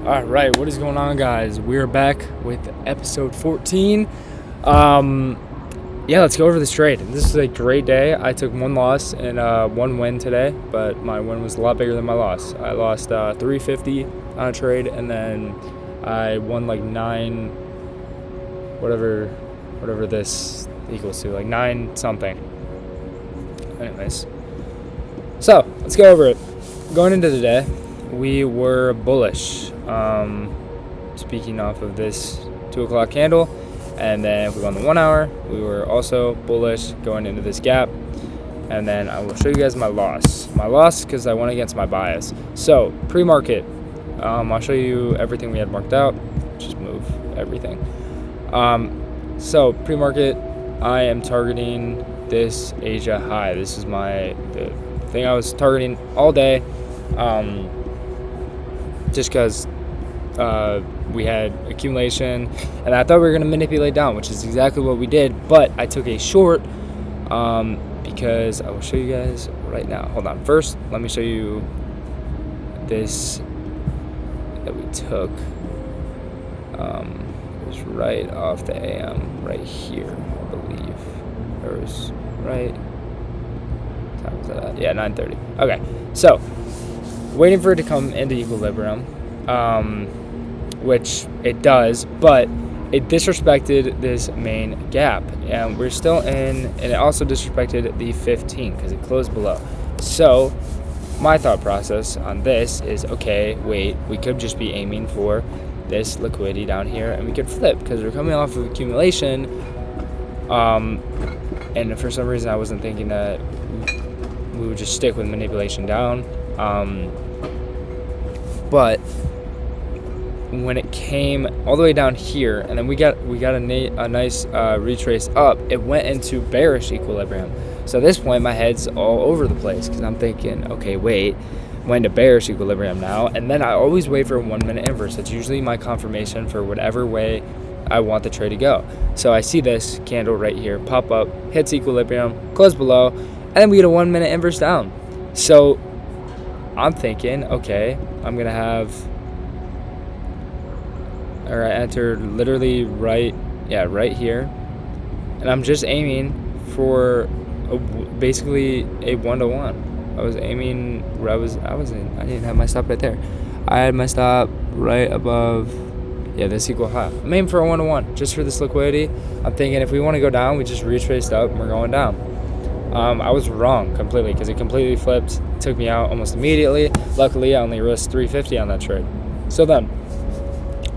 All right, what is going on, guys? We're back with episode 14. Yeah, let's go over this trade. This is a great day. I took one loss and one win today, but my win was a lot bigger than my loss. I lost $350 on a trade, and then I won like 9, whatever this equals to, like 9 something. Anyways, so let's go over it. Going into the day, we were bullish. Speaking off of this 2 o'clock candle, and then if we go on the 1 hour, we were also bullish going into this gap. And then I will show you guys my loss. My loss because I went against my bias. So pre-market, I'll show you everything we had marked out. Just move everything. So pre-market, I am targeting this Asia high. This is the thing I was targeting all day. Just because we had accumulation, and I thought we were going to manipulate down, which is exactly what we did, but I took a short because I will show you guys right now. Hold on. First, let me show you this that we took. It was right off the AM, right here, I believe. It was right. What time was that at? Yeah, 9:30. Okay, so waiting for it to come into equilibrium, which it does, but it disrespected this main gap, and we're still in, and it also disrespected the 15 because it closed below. So my thought process on this is, okay, wait, we could just be aiming for this liquidity down here, and we could flip because we're coming off of accumulation, and for some reason I wasn't thinking that we would just stick with manipulation down. But when it came all the way down here, and then we got a nice retrace up, it went into bearish equilibrium. So at this point, my head's all over the place because I'm thinking, okay, wait, went to bearish equilibrium now, and then I always wait for a 1 minute inverse. That's usually my confirmation for whatever way I want the trade to go. So I see this candle right here pop up, hits equilibrium, close below, and then we get a 1 minute inverse down. So I'm thinking, okay, I'm gonna have, or I entered literally right here, and I'm just aiming for basically a 1-to-1. I was aiming where I didn't have my stop right there. I had my stop right above, this equal high. I'm aiming for a 1-to-1 just for this liquidity. I'm thinking if we want to go down, we just retraced up and we're going down. I was wrong completely because it completely flipped, took me out almost immediately. Luckily, I only risked $350 on that trade. So then,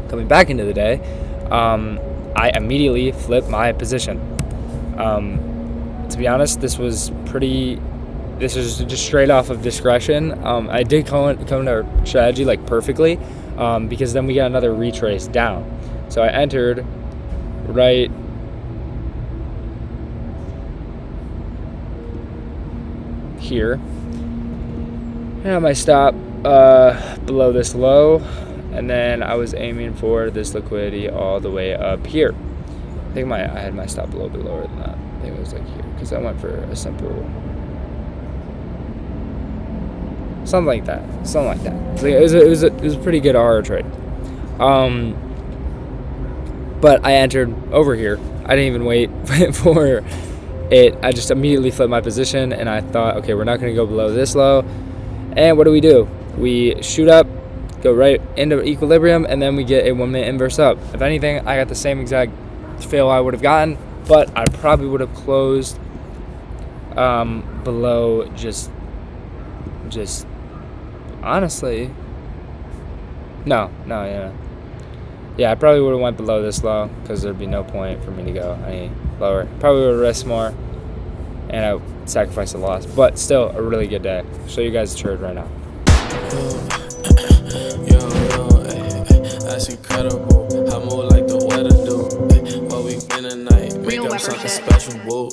coming back into the day, I immediately flipped my position. To be honest, this was just straight off of discretion. I did come to our strategy like perfectly, because then we got another retrace down. So I entered right here, and my stop below this low, and then I was aiming for this liquidity all the way up here. I think I had my stop a little bit lower than that. I think it was like here because I went for a simple something like that. It was a pretty good RR trade. But I entered over here. I didn't even wait for it. I just immediately flipped my position, and I thought, okay, we're not going to go below this low. And what do? We shoot up, go right into equilibrium, and then we get a 1 minute inverse up. If anything, I got the same exact fail I would have gotten, but I probably would have closed below just honestly. No, yeah, I probably would have went below this low because there'd be no point for me to go any lower. Probably would have risked more, and I would sacrifice the loss. But still, a really good day. I'll show you guys the trade right now. That's incredible. I move like the weather do. What we been tonight, make him something special, woo.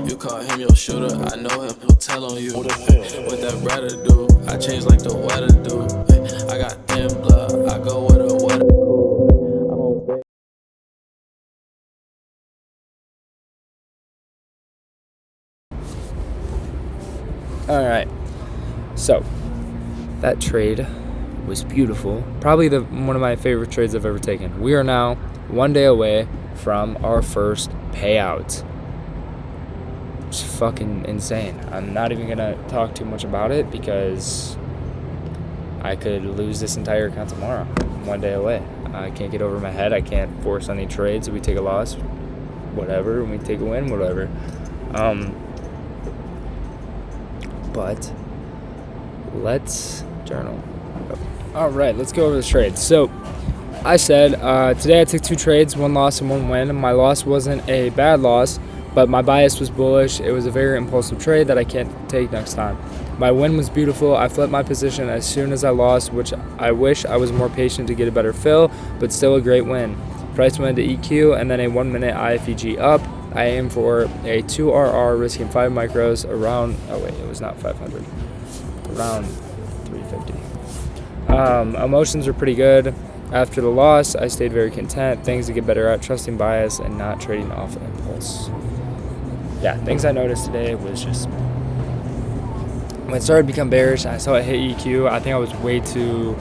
You call him your shooter, I know him, he'll tell on you. What that brother do, I change like the weather do. I got thin blood, I go with a weather cool. Alright, so that trade was beautiful. Probably one of my favorite trades I've ever taken. We are now 1 day away from our first payout. It's fucking insane. I'm not even gonna talk too much about it because I could lose this entire account tomorrow. I'm 1 day away. I can't get over my head. I can't force any trades. We take a loss, whatever. And we take a win, whatever. But let's journal. All right, let's go over this trade. So I said today I took 2 trades, 1 loss and 1 win. My loss wasn't a bad loss, but my bias was bullish. It was a very impulsive trade that I can't take next time. My win was beautiful. I flipped my position as soon as I lost, which I wish I was more patient to get a better fill, but still a great win. Price went to EQ and then a 1 minute IFEG up. I aim for a 2RR risking 5 micros around, oh wait, it was not 500, around 350. Emotions were pretty good. After the loss, I stayed very content. Things to get better at, trusting bias and not trading off impulse. Yeah, things I noticed today was just when it started to become bearish, I saw it hit EQ. I think I was way too,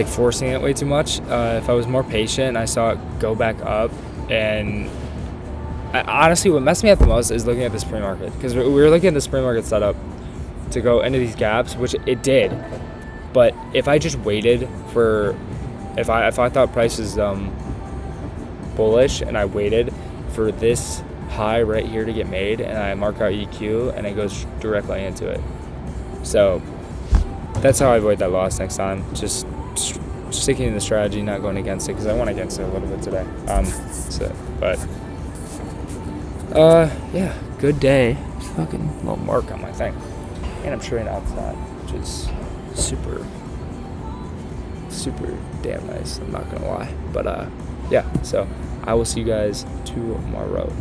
forcing it way too much. If I was more patient, I saw it go back up. And honestly, what messed me up the most is looking at this pre-market. Because we were looking at this pre-market setup to go into these gaps, which it did. But if I just waited for, if I thought price is bullish and I waited for this high right here to get made and I mark out EQ and it goes directly into it. So that's how I avoid that loss next time. Just sticking to the strategy, not going against it, because I went against it a little bit today. Yeah, good day. Just fucking little mark on my thing. And I'm trading outside, which is super damn nice, I'm not gonna lie. But yeah, so I will see you guys tomorrow.